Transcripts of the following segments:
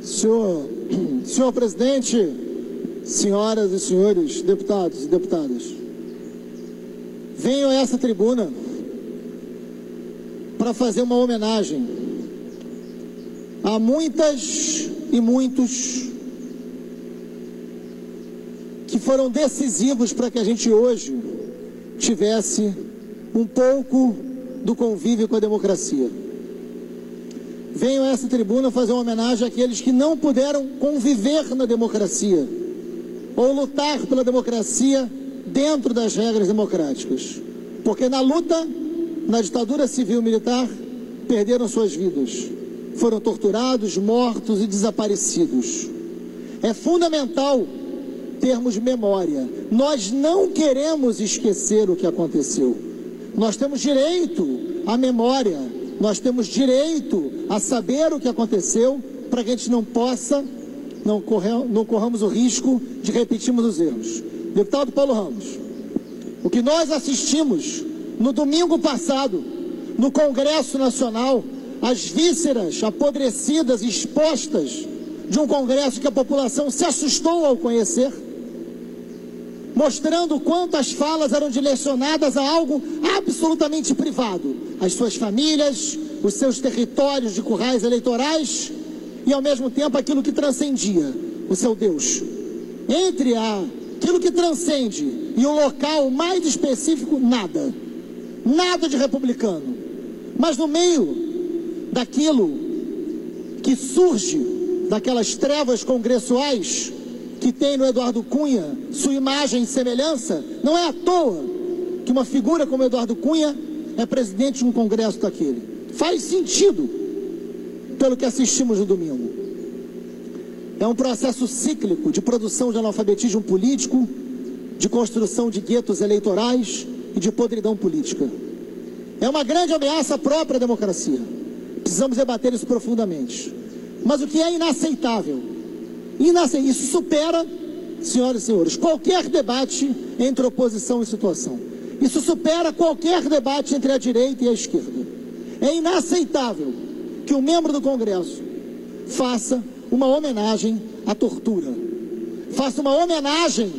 Senhor presidente, senhoras e senhores deputados e deputadas, venho a essa tribuna para fazer uma homenagem a muitas e muitos que foram decisivos para que a gente hoje tivesse um pouco do convívio com a democracia. Venho a essa tribuna fazer uma homenagem àqueles que não puderam conviver na democracia ou lutar pela democracia dentro das regras democráticas. Porque na luta, na ditadura civil-militar, perderam suas vidas. Foram torturados, mortos e desaparecidos. É fundamental termos memória. Nós não queremos esquecer o que aconteceu. Nós temos direito à memória. Nós temos direito a saber o que aconteceu para que a gente não corramos o risco de repetirmos os erros. Deputado Paulo Ramos, o que nós assistimos no domingo passado, no Congresso Nacional, as vísceras apodrecidas e expostas de um Congresso que a população se assustou ao conhecer, mostrando o quanto as falas eram direcionadas a algo absolutamente privado, as suas famílias, os seus territórios de currais eleitorais e, ao mesmo tempo, aquilo que transcendia, o seu Deus. Entre aquilo que transcende e o local mais específico, nada. Nada de republicano. Mas no meio daquilo que surge daquelas trevas congressuais que tem no Eduardo Cunha sua imagem e semelhança, não é à toa que uma figura como Eduardo Cunha é presidente de um congresso daquele. Faz sentido pelo que assistimos no domingo. É um processo cíclico de produção de analfabetismo político, de construção de guetos eleitorais e de podridão política. É uma grande ameaça à própria democracia. Precisamos debater isso profundamente. Mas o que é inaceitável, isso supera, senhoras e senhores, qualquer debate entre oposição e situação. Isso supera qualquer debate entre a direita e a esquerda. É inaceitável que um membro do Congresso faça uma homenagem à tortura, faça uma homenagem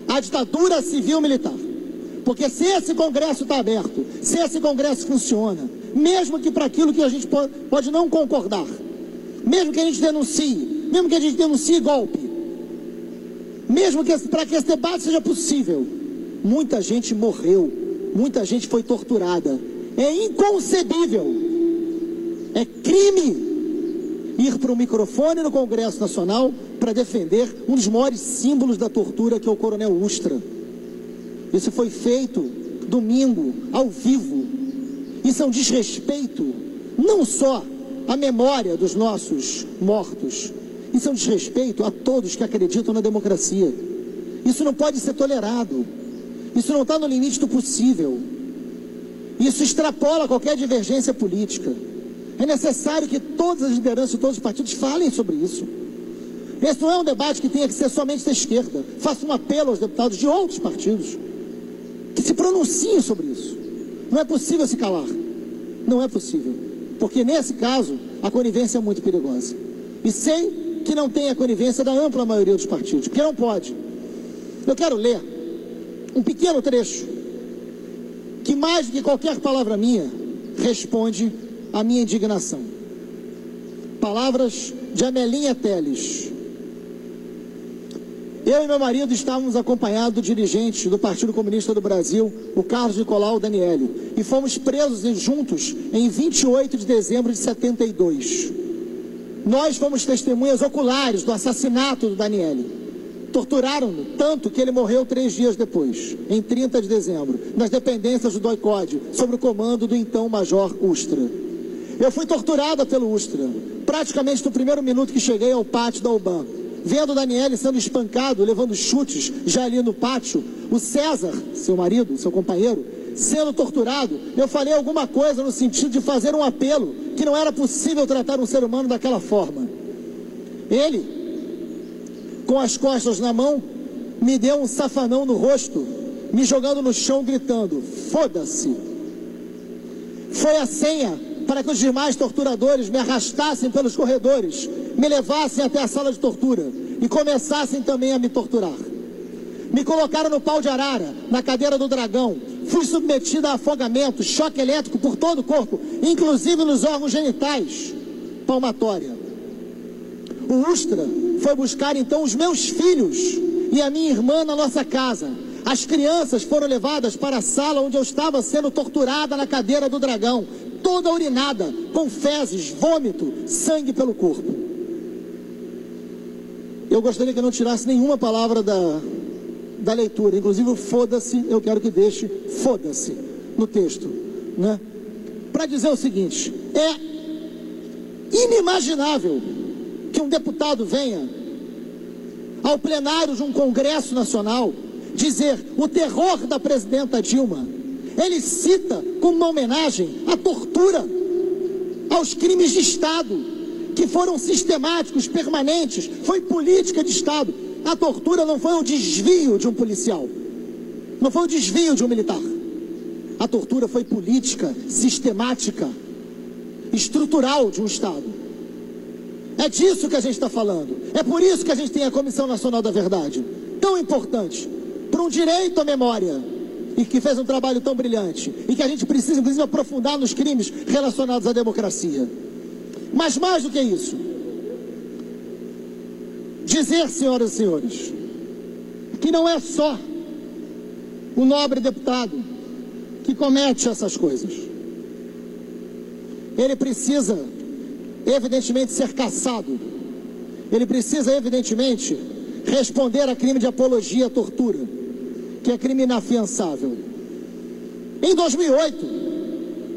à ditadura civil-militar. Porque se esse Congresso está aberto, se esse Congresso funciona, mesmo que para aquilo que a gente pode não concordar, mesmo que a gente denuncie golpe, mesmo que para que esse debate seja possível, muita gente morreu, muita gente foi torturada. É inconcebível, é crime ir para um microfone no Congresso Nacional para defender um dos maiores símbolos da tortura, que é o Coronel Ustra. Isso foi feito domingo, ao vivo. Isso é um desrespeito, não só à memória dos nossos mortos, isso é um desrespeito a todos que acreditam na democracia. Isso não pode ser tolerado. Isso não está no limite do possível. Isso extrapola qualquer divergência política. É necessário que todas as lideranças de todos os partidos falem sobre isso. Esse não é um debate que tenha que ser somente da esquerda. Faço um apelo aos deputados de outros partidos que se pronunciem sobre isso. Não é possível se calar. Não é possível. Porque nesse caso, a conivência é muito perigosa. E sei que não tem a conivência da ampla maioria dos partidos, porque não pode. Eu quero ler um pequeno trecho que, mais do que qualquer palavra minha, responde à minha indignação. Palavras de Amelinha Teles. Eu e meu marido estávamos acompanhados do dirigente do Partido Comunista do Brasil, o Carlos Nicolau Danielli, e fomos presos juntos em 28 de dezembro de 72. Nós fomos testemunhas oculares do assassinato do Danielli. Torturaram-no tanto que ele morreu 3 dias depois, em 30 de dezembro, nas dependências do DOI-CODE, sob o comando do então Major Ustra. Eu fui torturada pelo Ustra, praticamente no primeiro minuto que cheguei ao pátio da UBAN. Vendo o Danielli sendo espancado, levando chutes já ali no pátio, o César, seu marido, seu companheiro, sendo torturado, eu falei alguma coisa no sentido de fazer um apelo que não era possível tratar um ser humano daquela forma. Ele, com as costas na mão, me deu um safanão no rosto, me jogando no chão, gritando: foda-se. Foi a senha para que os demais torturadores me arrastassem pelos corredores, me levassem até a sala de tortura e começassem também a me torturar. Me colocaram no pau de arara, na cadeira do dragão. Fui submetida a afogamento, choque elétrico por todo o corpo, inclusive nos órgãos genitais, palmatória. O Ustra foi buscar então os meus filhos e a minha irmã na nossa casa. As crianças foram levadas para a sala onde eu estava sendo torturada na cadeira do dragão, toda urinada, com fezes, vômito, sangue pelo corpo. Eu gostaria que eu não tirasse nenhuma palavra da leitura, inclusive o foda-se, eu quero que deixe foda-se no texto, né? Para dizer o seguinte: é inimaginável que um deputado venha ao plenário de um Congresso Nacional dizer o terror da presidenta Dilma. Ele cita como uma homenagem à tortura, aos crimes de Estado, que foram sistemáticos, permanentes, foi política de Estado. A tortura não foi o desvio de um policial, não foi o desvio de um militar. A tortura foi política, sistemática, estrutural de um Estado. É disso que a gente está falando. É por isso que a gente tem a Comissão Nacional da Verdade, tão importante, para um direito à memória, e que fez um trabalho tão brilhante, e que a gente precisa, inclusive, aprofundar nos crimes relacionados à democracia. Mas mais do que isso, dizer, senhoras e senhores, que não é só o nobre deputado que comete essas coisas. Ele precisa, evidentemente, ser cassado. Ele precisa, evidentemente, responder a crime de apologia à tortura, que é crime inafiançável. Em 2008,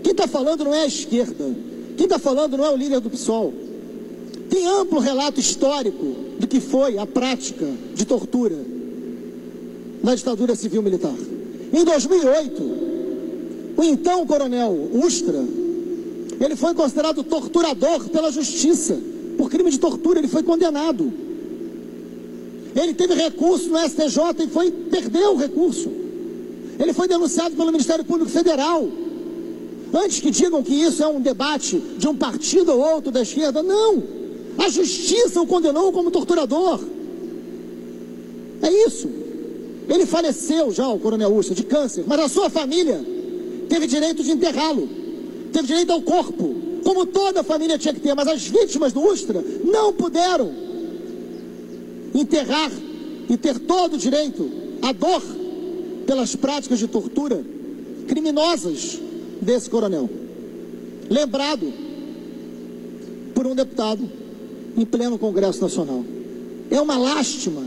quem está falando não é a esquerda, quem está falando não é o líder do PSOL. Tem amplo relato histórico do que foi a prática de tortura na ditadura civil-militar. Em 2008, o então coronel Ustra, ele foi considerado torturador pela justiça, por crime de tortura. Ele foi condenado. Ele teve recurso no STJ e perdeu o recurso. Ele foi denunciado pelo Ministério Público Federal. Antes que digam que isso é um debate de um partido ou outro da esquerda, não. A justiça o condenou como torturador. É isso. Ele faleceu já, o coronel Ustra, de câncer, mas a sua família teve direito de enterrá-lo, teve direito ao corpo, como toda a família tinha que ter, mas as vítimas do Ustra não puderam enterrar e ter todo o direito à dor pelas práticas de tortura criminosas desse coronel, lembrado por um deputado em pleno Congresso Nacional. É uma lástima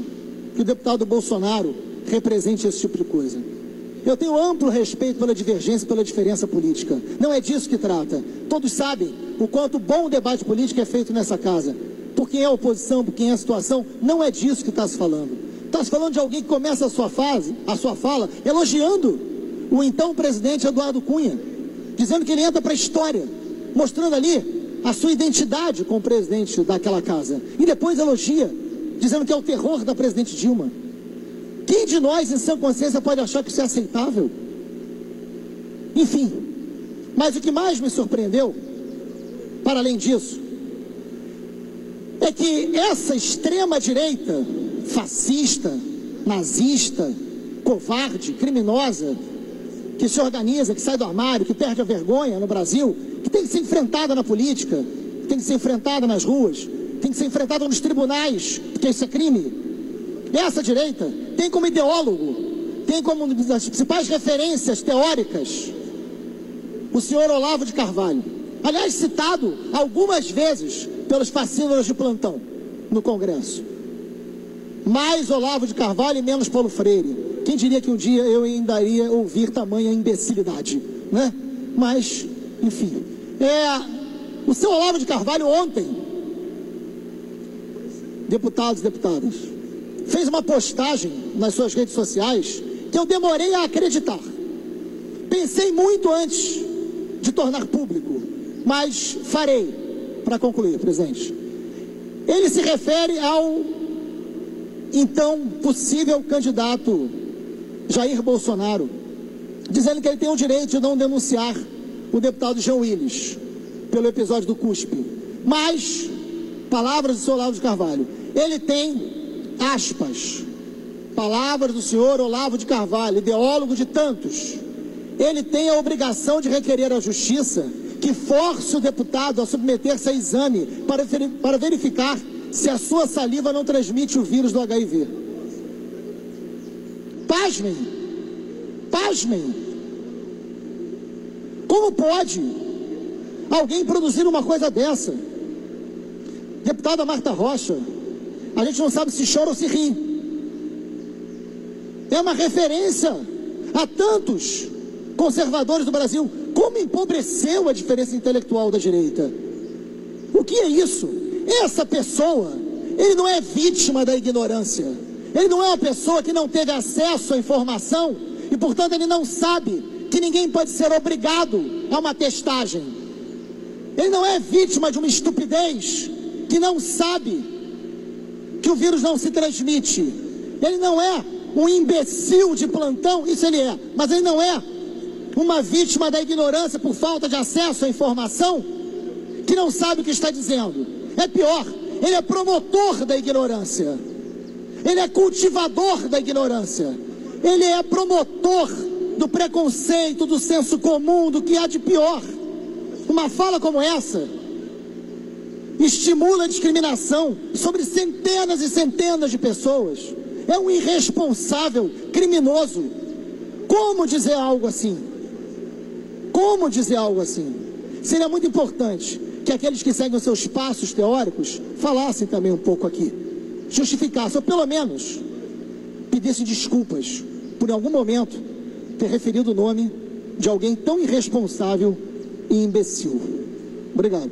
que o deputado Bolsonaro represente esse tipo de coisa. Eu tenho amplo respeito pela divergência e pela diferença política. Não é disso que trata. Todos sabem o quanto bom debate político é feito nessa casa. Por quem é a oposição, por quem é a situação, não é disso que está se falando. Está se falando de alguém que começa a sua fala, elogiando o então presidente Eduardo Cunha, dizendo que ele entra para a história, mostrando ali a sua identidade com o presidente daquela casa. E depois elogia, dizendo que é o terror da presidente Dilma. Quem de nós, em sã consciência, pode achar que isso é aceitável? Enfim, mas o que mais me surpreendeu, para além disso, é que essa extrema-direita fascista, nazista, covarde, criminosa, que se organiza, que sai do armário, que perde a vergonha no Brasil, que tem que ser enfrentada na política, que tem que ser enfrentada nas ruas, tem que ser enfrentada nos tribunais, porque isso é crime. Essa direita tem como ideólogo, tem como uma das principais referências teóricas o senhor Olavo de Carvalho, aliás citado algumas vezes pelos fascínoras de plantão no Congresso. Mais Olavo de Carvalho e menos Paulo Freire. Quem diria que um dia eu ainda iria ouvir tamanha imbecilidade, né? Mas, enfim, o seu Olavo de Carvalho ontem, deputados e deputadas, fez uma postagem nas suas redes sociais que eu demorei a acreditar. Pensei muito antes de tornar público, mas farei para concluir, presidente. Ele se refere ao então possível candidato Jair Bolsonaro, dizendo que ele tem o direito de não denunciar o deputado Jean Willis, pelo episódio do cuspe. Mas, palavras do senhor Olavo de Carvalho, ele tem, aspas, palavras do senhor Olavo de Carvalho, ideólogo de tantos, ele tem a obrigação de requerer à justiça que force o deputado a submeter-se a exame para verificar se a sua saliva não transmite o vírus do HIV. Pasmem! Pasmem! Como pode alguém produzir uma coisa dessa? Deputada Marta Rocha, a gente não sabe se chora ou se ri. É uma referência a tantos conservadores do Brasil. Como empobreceu a diferença intelectual da direita? O que é isso? Essa pessoa, ele não é vítima da ignorância. Ele não é uma pessoa que não teve acesso à informação e, portanto, ele não sabe que ninguém pode ser obrigado a uma testagem. Ele não é vítima de uma estupidez que não sabe que o vírus não se transmite. Ele não é um imbecil de plantão, isso ele é, mas ele não é uma vítima da ignorância por falta de acesso à informação que não sabe o que está dizendo. É pior, ele é promotor da ignorância. Ele é cultivador da ignorância. Ele é promotor do preconceito, do senso comum, do que há de pior. Uma fala como essa estimula a discriminação sobre centenas e centenas de pessoas. É um irresponsável, criminoso. Como dizer algo assim? Como dizer algo assim? Seria muito importante que aqueles que seguem os seus passos teóricos falassem também um pouco aqui. Justificassem, ou pelo menos pedissem desculpas por em algum momento ter referido o nome de alguém tão irresponsável e imbecil. Obrigado.